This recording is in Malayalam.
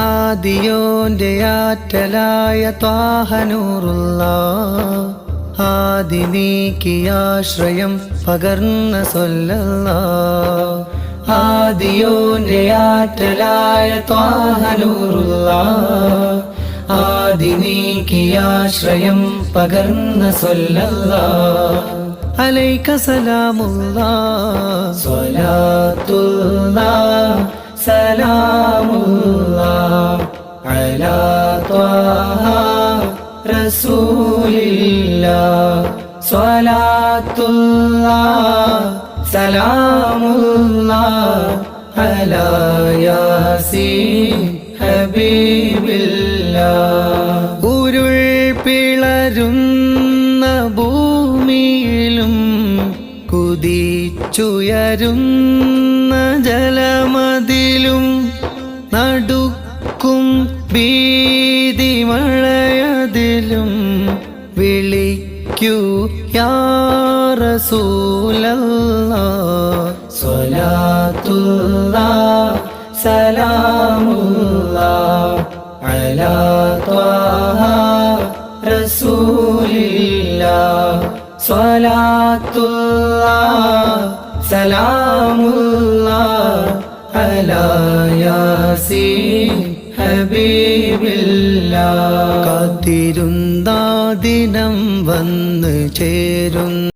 ആദിയോന്റെ ആറ്റലായ ത്വാഹ നൂറുല്ലാഹ് ആദി നീക്കിയാശ്രയം പകർന്ന സ്വല്ലല്ലാഹ് ആദിയോന്റെ ആറ്റലായ ത്വാഹ നൂറുല്ലാഹ് ആദി നീക്കിയാശ്രയം പകർന്ന സ്വല്ലല്ലാഹ് അലൈക സലാമുല്ലാഹ് സ്വലാത്തുല്ലാഹ് സലാമുല്ലാഹ് അലാ ത്വാഹ റസൂലില്ലാഹ് സ്വലാത്തുല്ലാഹ് സലാമുല്ലാഹ് അലാ യാസീൻ ഹബീബില്ലാഹ് ഉരുൾ പിളരുന്ന ഭൂമിയിലും കുതിച്ചുയരുന്ന ജലമതിലും നടുക്കും ഭീതിമഴയതിലും വിളിക്കൂ യാ റസൂലല്ലാഹ് സ്വലാത്തുല്ലാഹ് സലാമുല്ലാഹ് അലാ ത്വാഹ റസൂലില്ലാഹ് സ്വലാത്തുല്ലാഹ് സലാമുല്ലാഹ് അലാ യാസീൻ ഹബീബില്ലാഹ് കാത്തിരുന്ന ദിനം വന്ന് ചേരുന്ന